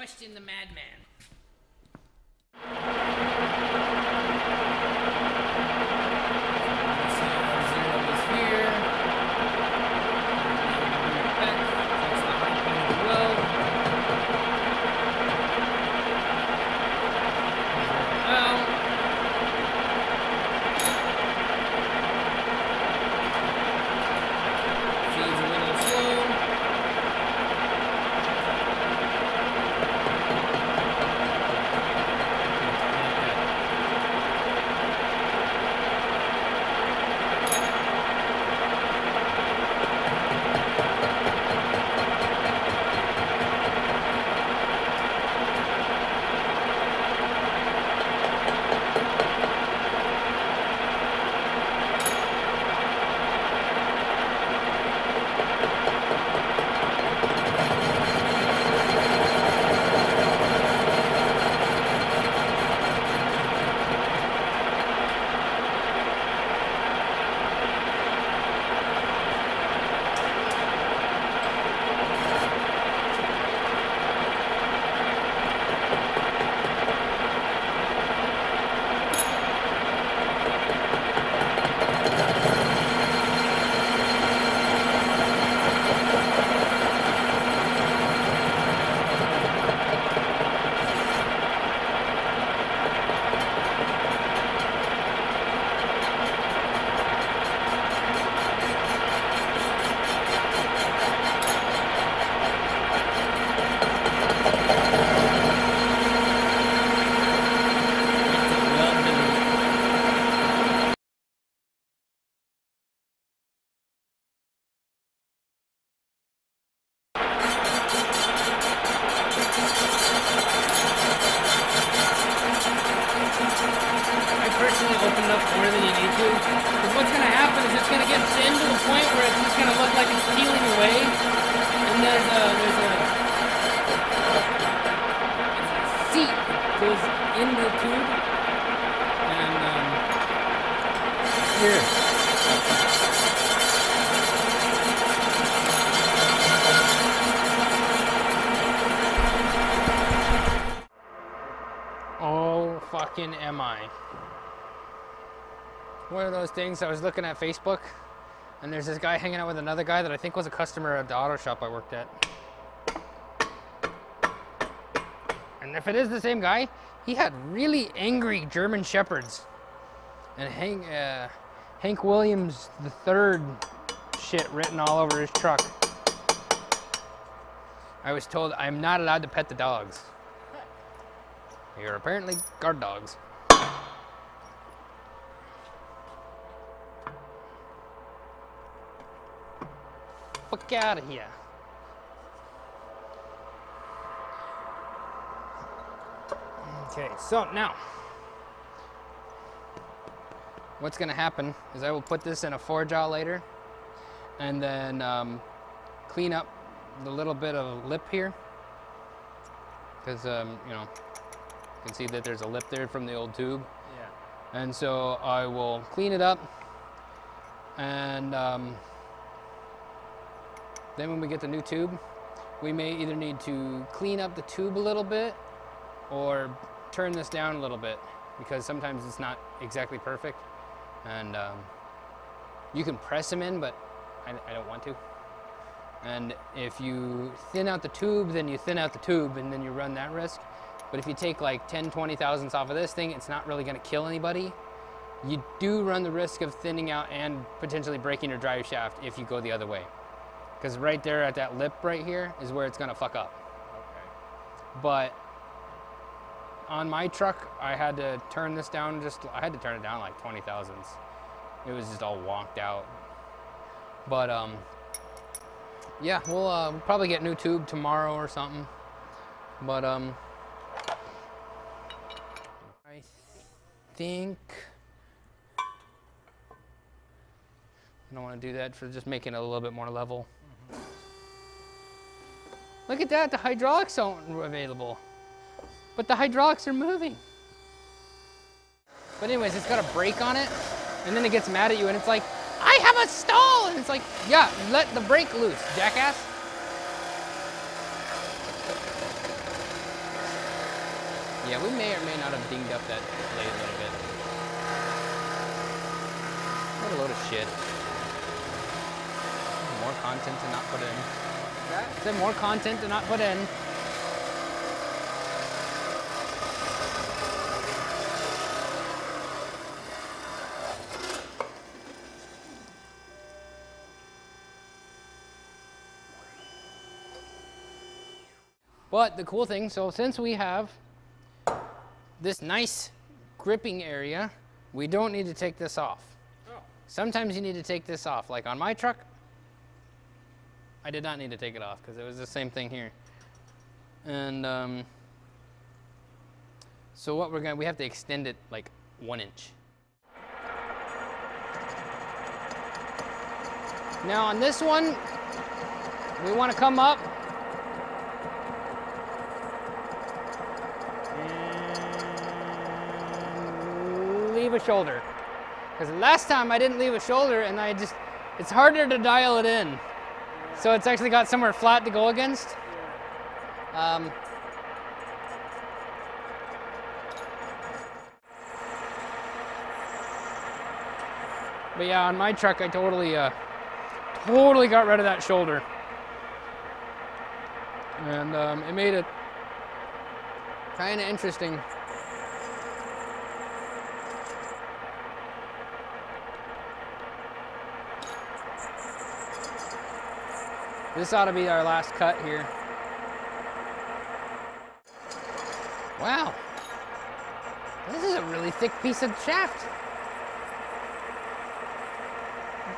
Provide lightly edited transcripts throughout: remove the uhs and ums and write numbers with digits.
question the madman. Fucking am I. One of those things, I was looking at Facebook and there's this guy hanging out with another guy that I think was a customer at the auto shop I worked at. And if it is the same guy, he had really angry German Shepherds and Hank Williams III shit written all over his truck. I was told I'm not allowed to pet the dogs. You're apparently guard dogs. Fuck out of here. Okay, so now, what's gonna happen is I will put this in a forge out later and then clean up the little bit of lip here. Because, you know, you can see that there's a lip there from the old tube. Yeah. And so I will clean it up and then when we get the new tube, we may either need to clean up the tube a little bit or turn this down a little bit because sometimes it's not exactly perfect. And you can press them in, but I don't want to. And if you thin out the tube, then you thin out the tube and then you run that risk. But if you take like 10, 20 thousandths off of this thing, it's not really gonna kill anybody. You do run the risk of thinning out and potentially breaking your drive shaft if you go the other way. Because right there at that lip right here is where it's gonna fuck up. Okay. But on my truck, I had to turn this down I had to turn it down like 20 thousandths. It was just all wonked out. But yeah, we'll probably get a new tube tomorrow or something. But I think I don't want to do that for just making it a little bit more level. Look at that, the hydraulics aren't available. But the hydraulics are moving. But anyways, it's got a brake on it, and then it gets mad at you, and it's like, I have a stall! And it's like, yeah, let the brake loose, jackass. Yeah, we may or may not have dinged up that blade a little bit. What a load of shit. More content to not put in. Is there more content to not put in? But the cool thing, so since we have this nice gripping area, we don't need to take this off. Oh. Sometimes you need to take this off. Like on my truck, I did not need to take it off because it was the same thing here. And so what we have to extend it like 1 inch. Now on this one, we want to come up and leave a shoulder. Because last time I didn't leave a shoulder and it's harder to dial it in. So it's actually got somewhere flat to go against. But yeah, on my truck, I totally got rid of that shoulder. And it made it kind of interesting. This ought to be our last cut here. Wow. This is a really thick piece of shaft.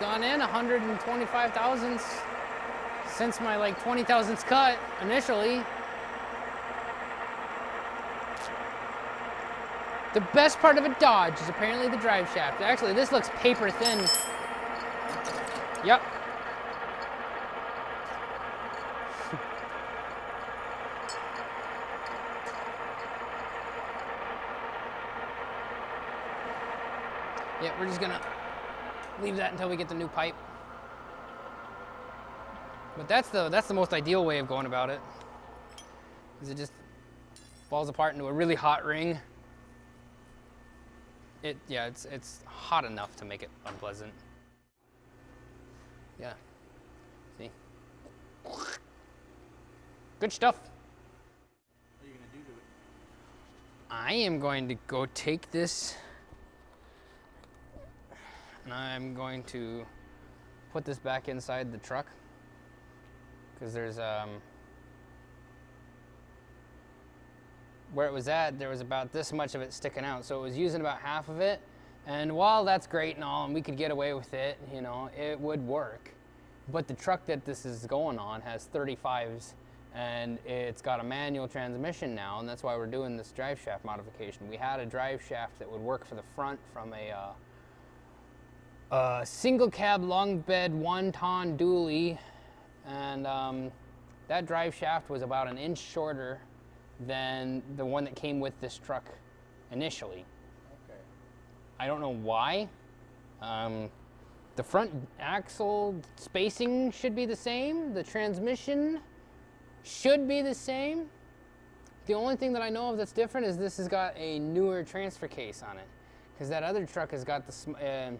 Gone in 125 thousandths since my like 20 thousandths cut initially. The best part of a Dodge is apparently the drive shaft. Actually, this looks paper thin. Yep. Yeah, we're just gonna leave that until we get the new pipe. But that's the most ideal way of going about it. Is it just falls apart into a really hot ring. It's hot enough to make it unpleasant. Yeah. See? Good stuff. What are you gonna do to it? I am going to go take this and I'm going to put this back inside the truck because there's where it was at, there was about this much of it sticking out, so it was using about half of it. And while that's great and all and we could get away with it, you know, it would work, but the truck that this is going on has 35s and it's got a manual transmission now, and that's why we're doing this drive shaft modification. We had a drive shaft that would work for the front from a single cab long bed 1-ton dually, and that drive shaft was about 1 inch shorter than the one that came with this truck initially. Okay. I don't know why. The front axle spacing should be the same. The transmission should be the same. The only thing that I know of that's different is this has got a newer transfer case on it, because that other truck has got the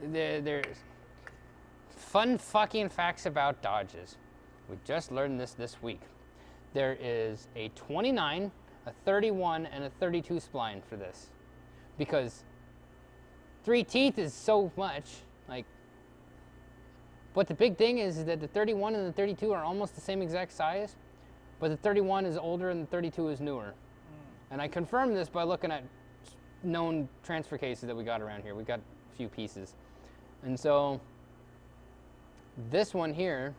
there's fun fucking facts about Dodges. We just learned this week. There is a 29, a 31, and a 32 spline for this. Because 3 teeth is so much, like, but the big thing is that the 31 and the 32 are almost the same exact size, but the 31 is older and the 32 is newer. And I confirmed this by looking at known transfer cases that we got around here. We got a few pieces. And so this one here,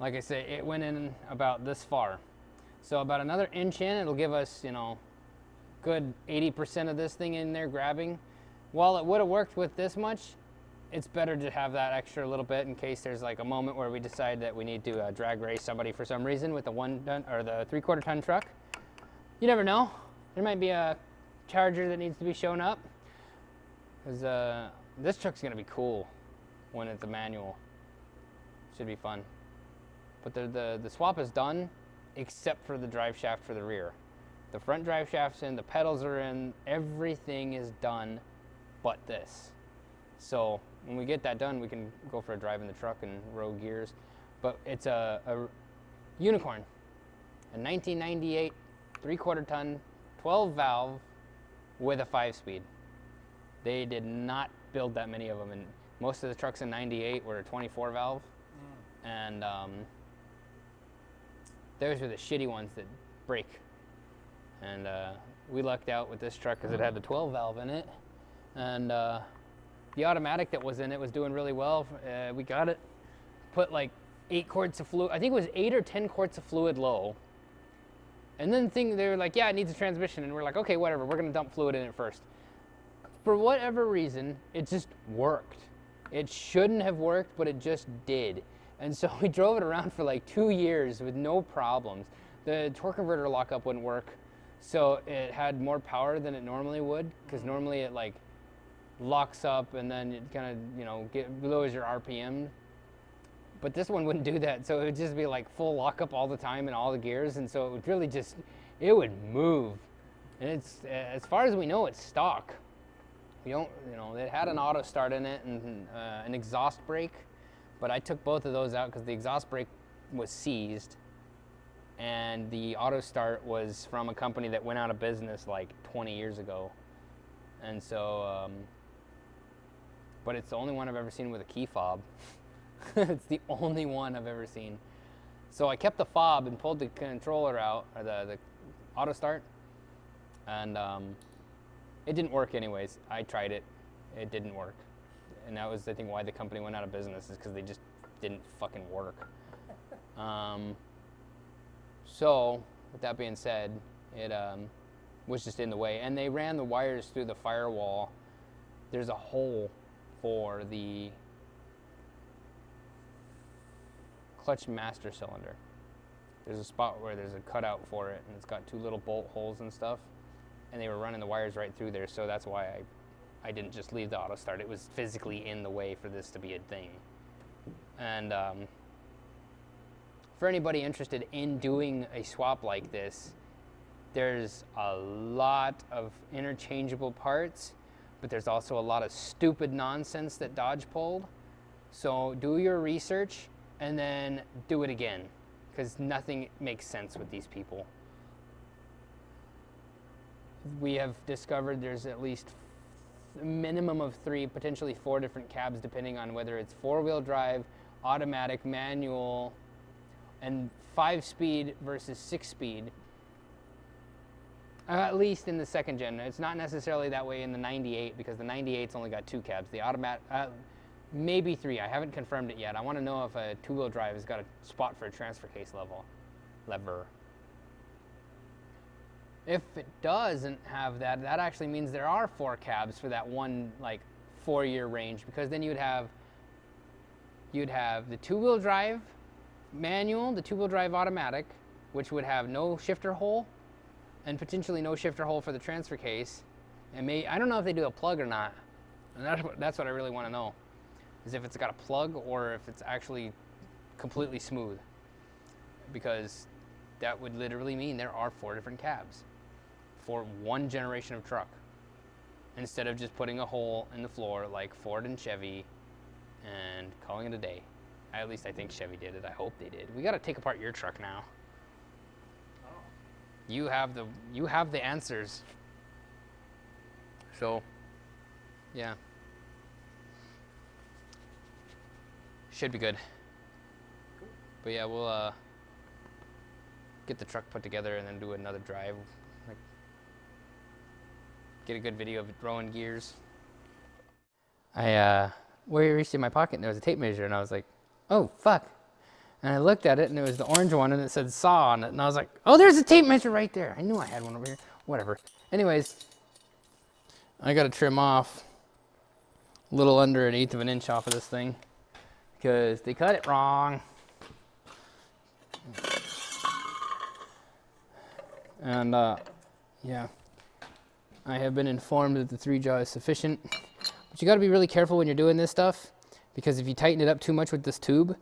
like I say, it went in about this far. So about another inch in, it'll give us, you know, good 80% of this thing in there grabbing. While it would have worked with this much, it's better to have that extra little bit in case there's like a moment where we decide that we need to drag race somebody for some reason with the 1-ton or the 3/4 ton truck. You never know. There might be a charger that needs to be shown up. Because this truck's gonna be cool when it's a manual. Should be fun. But the swap is done, except for the drive shaft for the rear. The front drive shaft's in, the pedals are in, everything is done but this. So when we get that done, we can go for a drive in the truck and row gears. But it's a unicorn, a 1998 3/4 ton, 12 valve with a 5-speed. They did not build that many of them, and most of the trucks in 98 were a 24 valve. And those were the shitty ones that break. And we lucked out with this truck because it had the 12 valve in it. And the automatic that was in it was doing really well. We got it, put like 8 quarts of fluid, I think it was 8 or 10 quarts of fluid low. And then they were like, yeah, it needs a transmission. And we're like, okay, whatever, we're gonna dump fluid in it first. For whatever reason, it just worked. It shouldn't have worked, but it just did. And so we drove it around for like 2 years with no problems. The torque converter lockup wouldn't work, so it had more power than it normally would, because normally it like locks up and then it kind of, you know, lowers your RPM. But this one wouldn't do that, so it would just be like full lockup all the time in all the gears, and so it would really just, it would move. And it's, as far as we know, it's stock. We don't, you know, it had an auto start in it and an exhaust brake, but I took both of those out because the exhaust brake was seized, and the auto start was from a company that went out of business like 20 years ago. And so, but it's the only one I've ever seen with a key fob. It's the only one I've ever seen. So I kept the fob and pulled the controller out, or the auto start, and it didn't work anyways. I tried it, it didn't work. And that was, I think, why the company went out of business, is because they just didn't fucking work. So, with that being said, it was just in the way. And they ran the wires through the firewall. There's a hole for the clutch master cylinder. There's a spot where there's a cutout for it, and it's got 2 little bolt holes and stuff. And they were running the wires right through there, so that's why I didn't just leave the auto start. It was physically in the way for this to be a thing. And for anybody interested in doing a swap like this, there's a lot of interchangeable parts, but there's also a lot of stupid nonsense that Dodge pulled. So do your research and then do it again, because nothing makes sense with these people. We have discovered there's at least a minimum of 3, potentially 4 different cabs, depending on whether it's 4-wheel drive, automatic, manual, and 5-speed versus 6-speed. At least in the 2nd gen. It's not necessarily that way in the 98, because the 98's only got 2 cabs. The automatic, maybe 3. I haven't confirmed it yet. I want to know if a 2-wheel drive has got a spot for a transfer case lever. If it doesn't have that, that actually means there are 4 cabs for that one, like, 4-year range, because then you'd have the 2-wheel drive manual, the 2-wheel drive automatic, which would have no shifter hole, and potentially no shifter hole for the transfer case. And I don't know if they do a plug or not. And that's what I really want to know, is if it's got a plug or if it's actually completely smooth, because that would literally mean there are 4 different cabs for one generation of truck, instead of just putting a hole in the floor like Ford and Chevy and calling it a day. At least I think Chevy did it. I hope they did. We got to take apart your truck now. Oh. You have the answers. So, yeah. Should be good. Cool. But yeah, we'll get the truck put together and then do another drive. Like, get a good video of it throwing gears. I reached in my pocket and there was a tape measure, and I was like, oh fuck. And I looked at it and it was the orange one and it said saw on it, and I was like, oh, there's a tape measure right there. I knew I had one over here. Whatever. Anyways, I gotta trim off a little under 1/8 of an inch off of this thing, because they cut it wrong. And yeah, I have been informed that the 3-jaw is sufficient, but you got to be really careful when you're doing this stuff, because if you tighten it up too much with this tube,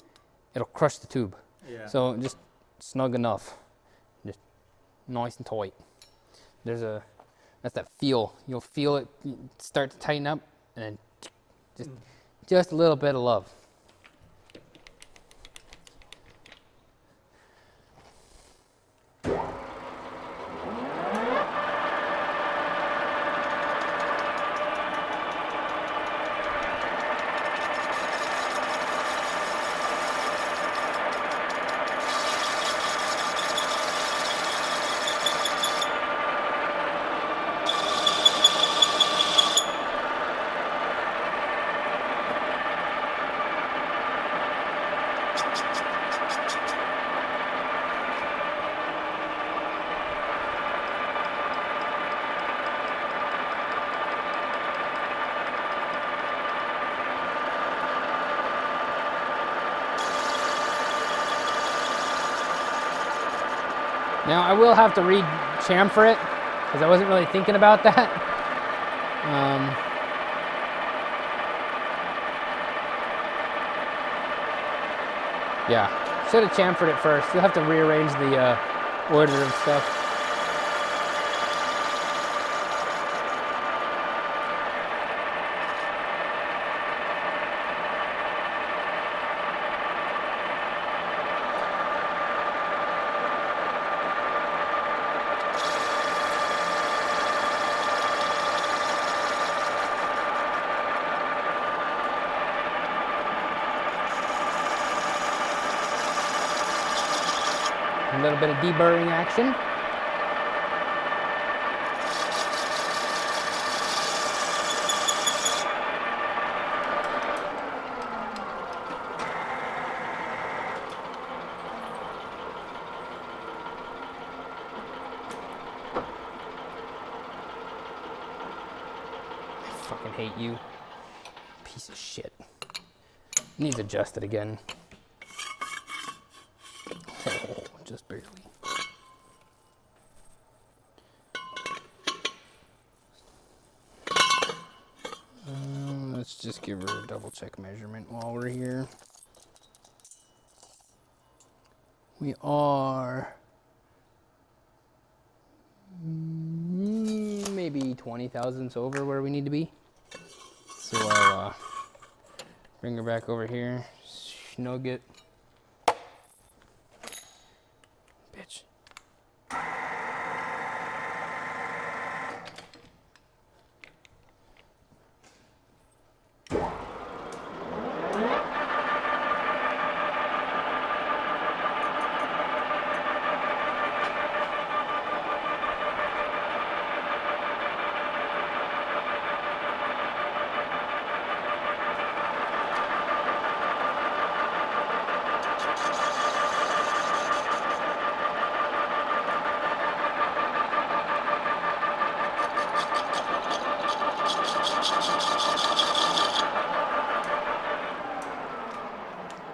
it'll crush the tube. Yeah. So just snug enough, just nice and tight. that's that feel. You'll feel it start to tighten up, and then just a little bit of love. Now I will have to re-chamfer it because I wasn't really thinking about that. Yeah, should have chamfered it first. You'll have to rearrange the order of stuff. A little bit of deburring action. I fucking hate you. Piece of shit. Needs adjusted again. Just barely. Let's just give her a double check measurement while we're here. We are maybe 20 thousandths over where we need to be. So I'll bring her back over here, snug it. Bitch.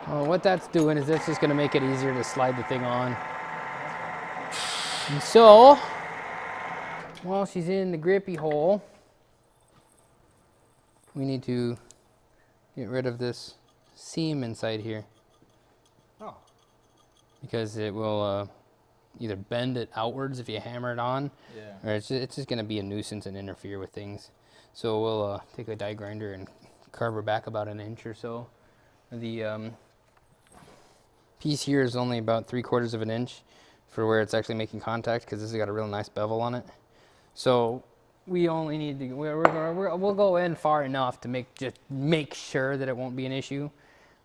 Well, what that's doing is that's just going to make it easier to slide the thing on. And so, while she's in the grippy hole, we need to get rid of this seam inside here. Oh. Because it will either bend it outwards if you hammer it on, or it's just going to be a nuisance and interfere with things. So we'll take a die grinder and carve her back about an inch or so. The piece here is only about 3/4 of an inch for where it's actually making contact, because this has got a real nice bevel on it. So we only need to, we'll go in far enough to make sure that it won't be an issue.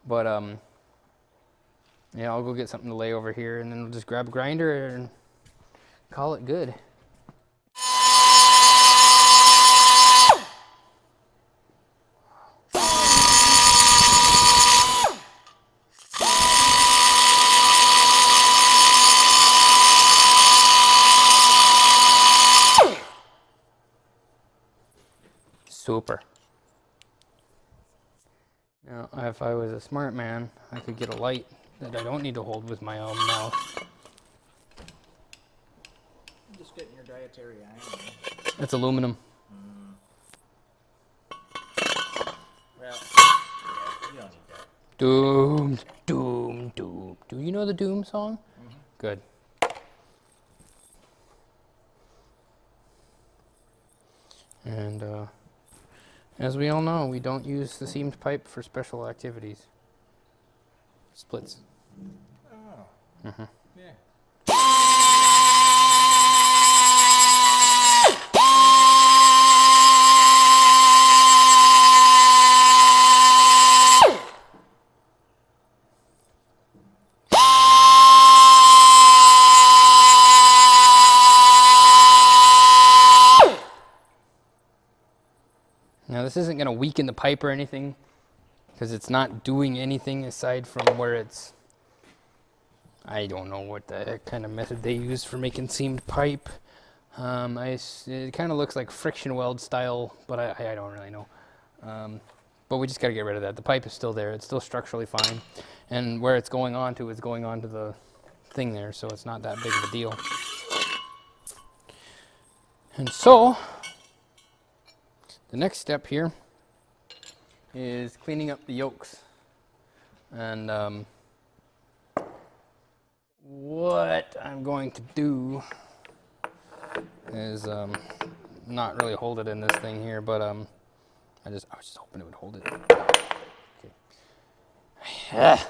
But yeah, I'll go get something to lay over here, and then we'll just grab a grinder and call it good. Super. Now, if I was a smart man, I could get a light that I don't need to hold with my own mouth. I'm just getting your dietary iron. It's aluminum. Well, yeah, you don't need that. Doomed, doomed, doomed. Do you know the Doom song? Mm-hmm. Good. And as we all know, we don't use the seamed pipe for special activities. Splits. Oh. Mm-hmm. Yeah. Now this isn't going to weaken the pipe or anything, because it's not doing anything aside from where it's, I don't know what the kind of method they use for making seamed pipe. It kind of looks like friction weld style, but I don't really know. But we just got to get rid of that. The pipe is still there. It's still structurally fine. And where it's going on to is going on to the thing there, so it's not that big of a deal. And so the next step here is cleaning up the yokes. And what I'm going to do is not really hold it in this thing here, but I was just hoping it would hold it. Okay.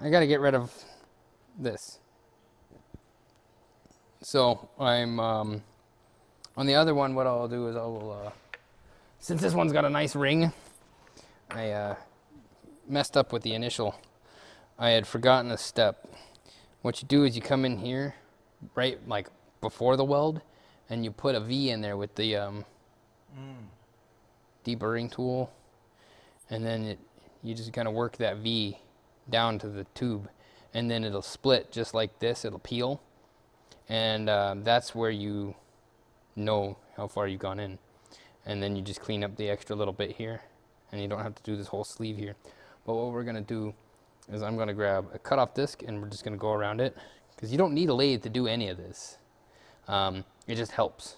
I got to get rid of this. So I'm on the other one. What I'll do is since this one's got a nice ring, I messed up with the initial. I had forgotten a step. What you do is you come in here, right, like before the weld, and you put a V in there with the deburring tool, and then you just kind of work that V down to the tube, and then it'll split just like this. It'll peel, and that's where you know how far you've gone in. And then you just clean up the extra little bit here, and you don't have to do this whole sleeve here. But what we're gonna do is I'm gonna grab a cutoff disc, and we're just gonna go around it, because you don't need a lathe to do any of this. It just helps.